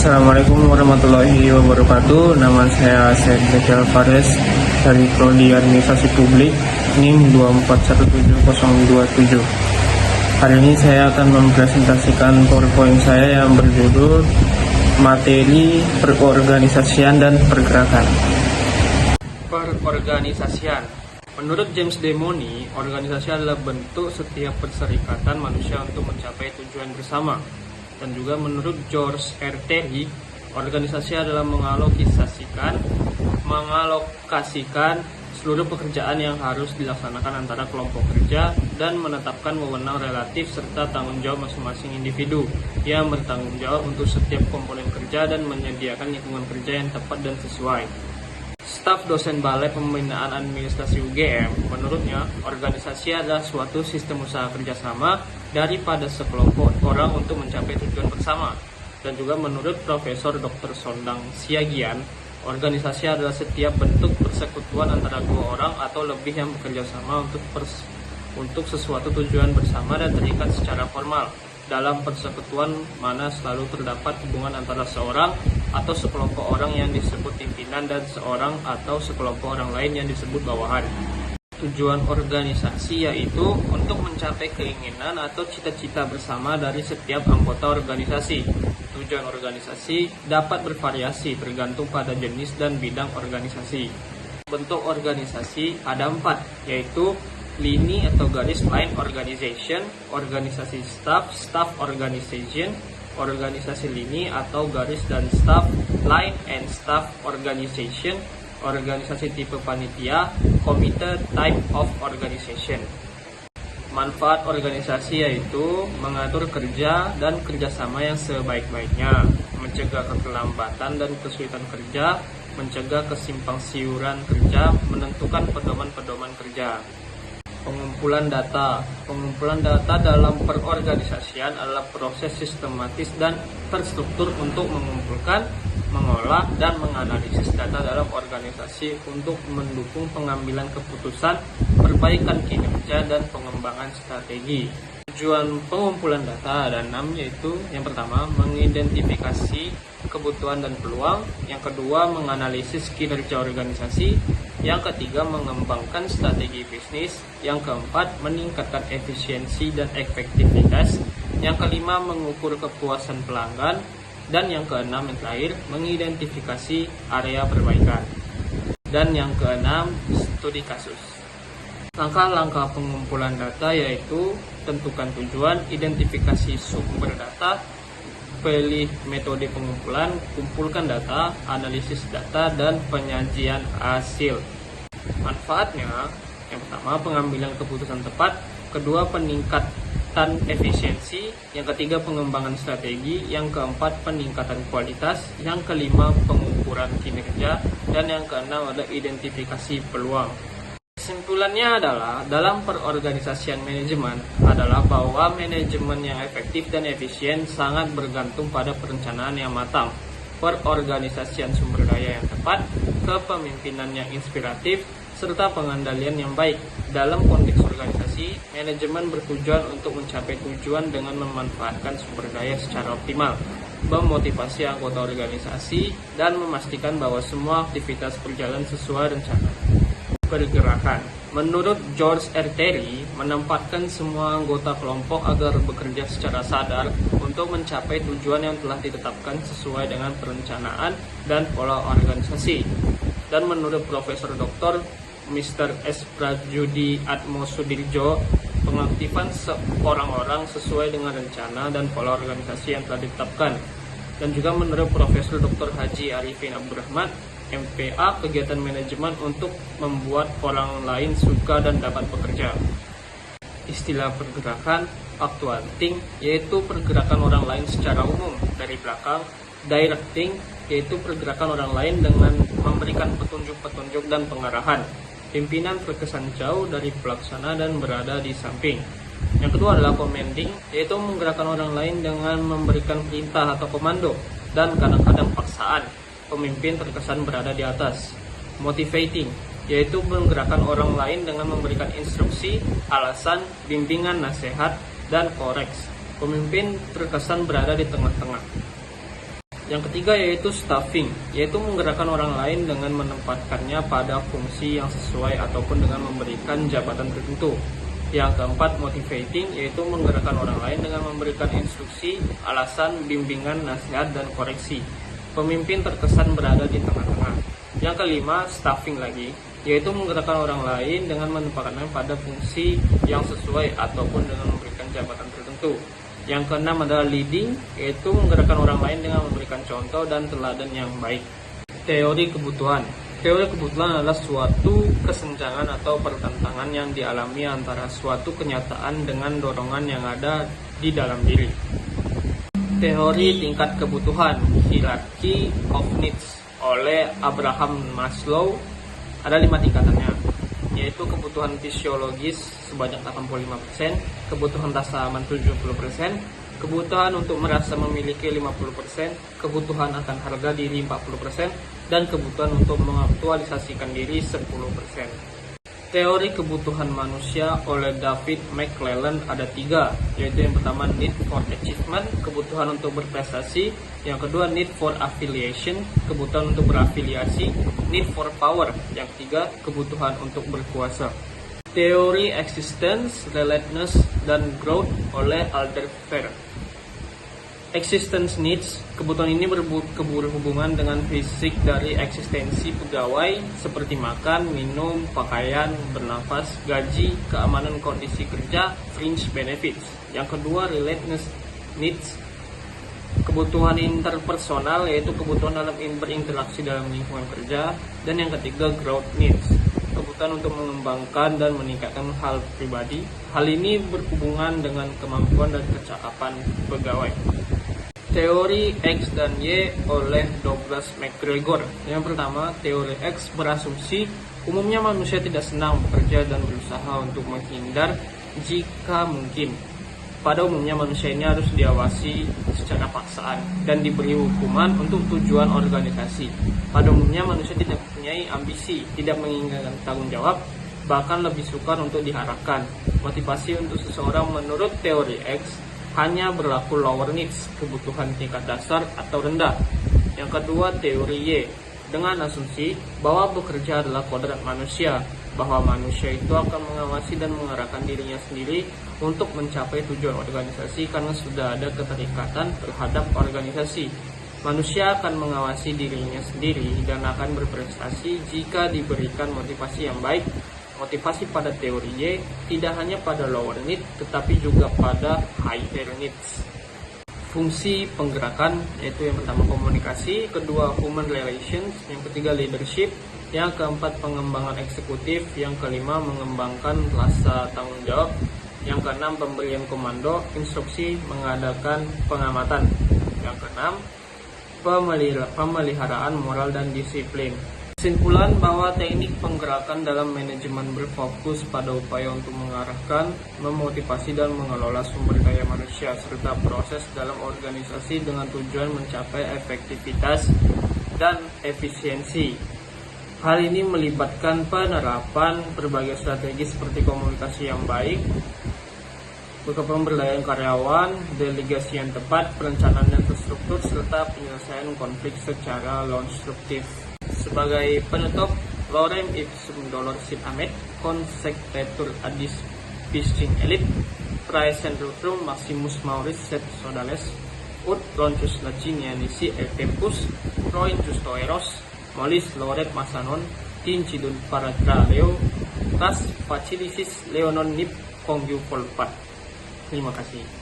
Assalamualaikum warahmatullahi wabarakatuh. Nama saya Syed Zekil Fares dari Prodi Administrasi Publik NIM 2417027. Hari ini saya akan mempresentasikan PowerPoint saya yang berjudul Materi Perorganisasian dan Pergerakan. Perorganisasian. Menurut James Demony, organisasi adalah bentuk setiap perserikatan manusia untuk mencapai tujuan bersama. Dan juga menurut George R. Terry, organisasi adalah mengalokasikan seluruh pekerjaan yang harus dilaksanakan antara kelompok kerja dan menetapkan wewenang relatif serta tanggung jawab masing-masing individu yang bertanggung jawab untuk setiap komponen kerja dan menyediakan lingkungan kerja yang tepat dan sesuai. Staf dosen Balai Pembinaan Administrasi UGM, menurutnya, organisasi adalah suatu sistem usaha kerjasama daripada sekelompok orang untuk mencapai tujuan bersama. Dan juga menurut Profesor Dr. Sondang Siagian, organisasi adalah setiap bentuk persekutuan antara dua orang atau lebih yang bekerja sama untuk sesuatu tujuan bersama dan terikat secara formal. Dalam persekutuan mana selalu terdapat hubungan antara seorang atau sekelompok orang yang disebut pimpinan dan seorang atau sekelompok orang lain yang disebut bawahan. Tujuan organisasi yaitu untuk mencapai keinginan atau cita-cita bersama dari setiap anggota organisasi. Tujuan organisasi dapat bervariasi tergantung pada jenis dan bidang organisasi. Bentuk organisasi ada 4, yaitu lini atau garis line organization, organisasi staff organization, organisasi lini atau garis dan staff, line and staff organization, organisasi tipe panitia, committee type of organization. Manfaat organisasi yaitu mengatur kerja dan kerjasama yang sebaik-baiknya, mencegah keterlambatan dan kesulitan kerja, mencegah kesimpangsiuran kerja, menentukan pedoman-pedoman kerja. Pengumpulan data. Pengumpulan data dalam perorganisasian adalah proses sistematis dan terstruktur untuk mengumpulkan, mengolah, dan menganalisis data dalam organisasi untuk mendukung pengambilan keputusan, perbaikan kinerja, dan pengembangan strategi. Tujuan pengumpulan data ada 6, yaitu yang pertama, mengidentifikasi kebutuhan dan peluang, yang kedua, menganalisis kinerja organisasi, yang ketiga, mengembangkan strategi bisnis, yang keempat, meningkatkan efisiensi dan efektivitas, yang kelima, mengukur kepuasan pelanggan, dan yang keenam yang terakhir, mengidentifikasi area perbaikan. Dan yang keenam, studi kasus. Langkah-langkah pengumpulan data yaitu tentukan tujuan, identifikasi sumber data, pilih metode pengumpulan, kumpulkan data, analisis data, dan penyajian hasil. Manfaatnya, yang pertama, pengambilan keputusan tepat, kedua, peningkatan efisiensi, yang ketiga, pengembangan strategi, yang keempat, peningkatan kualitas, yang kelima, pengukuran kinerja, dan yang keenam ada identifikasi peluang. Kesimpulannya adalah, dalam perorganisasian manajemen adalah bahwa manajemen yang efektif dan efisien sangat bergantung pada perencanaan yang matang, perorganisasian sumber daya yang tepat, kepemimpinan yang inspiratif, serta pengendalian yang baik. Dalam konteks organisasi, manajemen bertujuan untuk mencapai tujuan dengan memanfaatkan sumber daya secara optimal, memotivasi anggota organisasi, dan memastikan bahwa semua aktivitas berjalan sesuai rencana. Pergerakan. Menurut George R. Terry, menempatkan semua anggota kelompok agar bekerja secara sadar untuk mencapai tujuan yang telah ditetapkan sesuai dengan perencanaan dan pola organisasi. Dan menurut Profesor Dr. Mr. S. Prajudi Atmosudirjo, pengaktifan orang-orang sesuai dengan rencana dan pola organisasi yang telah ditetapkan. Dan juga menurut Profesor Dr. Haji Arifin Abdurrahman, MPA, kegiatan manajemen untuk membuat orang lain suka dan dapat bekerja. Istilah pergerakan, actuating, yaitu pergerakan orang lain secara umum dari belakang. Directing, yaitu pergerakan orang lain dengan memberikan petunjuk-petunjuk dan pengarahan. Pimpinan terkesan jauh dari pelaksana dan berada di samping. Yang kedua adalah commanding, yaitu menggerakkan orang lain dengan memberikan perintah atau komando, dan kadang-kadang paksaan. Pemimpin terkesan berada di atas. Motivating, yaitu menggerakkan orang lain dengan memberikan instruksi, alasan, bimbingan, nasihat, dan koreks. Pemimpin terkesan berada di tengah-tengah. Yang ketiga yaitu staffing, yaitu menggerakkan orang lain dengan menempatkannya pada fungsi yang sesuai ataupun dengan memberikan jabatan tertentu. Yang keempat, motivating, yaitu menggerakkan orang lain dengan memberikan instruksi, alasan, bimbingan, nasihat, dan koreksi. Pemimpin terkesan berada di tengah-tengah. Yang kelima, staffing lagi, yaitu menggerakkan orang lain dengan menempatkannya pada fungsi yang sesuai ataupun dengan memberikan jabatan tertentu. Yang keenam adalah leading, yaitu menggerakkan orang lain dengan memberikan contoh dan teladan yang baik. Teori kebutuhan. Teori kebutuhan adalah suatu kesenjangan atau pertentangan yang dialami antara suatu kenyataan dengan dorongan yang ada di dalam diri. Teori tingkat kebutuhan, hierarchy of needs, oleh Abraham Maslow, ada 5 tingkatannya, yaitu kebutuhan fisiologis sebanyak 85%, kebutuhan rasa aman 70%, kebutuhan untuk merasa memiliki 50%, kebutuhan akan harga diri 40%, dan kebutuhan untuk mengaktualisasikan diri 10%. Teori kebutuhan manusia oleh David McClelland ada 3, yaitu yang pertama need for achievement, kebutuhan untuk berprestasi, yang kedua need for affiliation, kebutuhan untuk berafiliasi, need for power, yang ketiga kebutuhan untuk berkuasa. Teori existence, relatedness, dan growth oleh Alder Fehr. Existence needs, kebutuhan ini berhubungan dengan fisik dari eksistensi pegawai seperti makan, minum, pakaian, bernafas, gaji, keamanan kondisi kerja, fringe benefits. Yang kedua, relatedness needs, kebutuhan interpersonal, yaitu kebutuhan dalam berinteraksi dalam lingkungan kerja. Dan yang ketiga, growth needs, kebutuhan untuk mengembangkan dan meningkatkan hal pribadi. Hal ini berhubungan dengan kemampuan dan kecakapan pegawai. Teori X dan Y oleh Douglas McGregor. Yang pertama, teori X berasumsi umumnya manusia tidak senang bekerja dan berusaha untuk menghindar jika mungkin. Pada umumnya manusia ini harus diawasi secara paksaan dan diberi hukuman untuk tujuan organisasi. Pada umumnya manusia tidak mempunyai ambisi, tidak menginginkan tanggung jawab, bahkan lebih sukar untuk diharapkan. Motivasi untuk seseorang menurut teori X hanya berlaku lower needs, kebutuhan tingkat dasar atau rendah. Yang kedua, teori Y, dengan asumsi bahwa bekerja adalah kodrat manusia, bahwa manusia itu akan mengawasi dan mengarahkan dirinya sendiri untuk mencapai tujuan organisasi karena sudah ada keterikatan terhadap organisasi. Manusia akan mengawasi dirinya sendiri dan akan berprestasi jika diberikan motivasi yang baik. Motivasi pada teori Y tidak hanya pada lower need, tetapi juga pada higher needs. Fungsi penggerakan, yaitu yang pertama komunikasi, kedua human relations, yang ketiga leadership, yang keempat pengembangan eksekutif, yang kelima mengembangkan rasa tanggung jawab, yang keenam pemberian komando, instruksi, mengadakan pengamatan, yang keenam pemeliharaan moral dan disiplin. Kesimpulan bahwa teknik penggerakan dalam manajemen berfokus pada upaya untuk mengarahkan, memotivasi dan mengelola sumber daya manusia serta proses dalam organisasi dengan tujuan mencapai efektivitas dan efisiensi. Hal ini melibatkan penerapan berbagai strategi seperti komunikasi yang baik, pemberdayaan karyawan, delegasi yang tepat, perencanaan yang terstruktur, serta penyelesaian konflik secara konstruktif. Sebagai penutup, Lorem ipsum dolor sit amet, consectetur adis piscing elit, praesentrum maximus mauris sed sodales, ut roncus lacinianisi et tempus, proin justoeros, molis loret masanon, tincidun paratra leo, tas facilisis leonon nip congiu volpat. Terima kasih.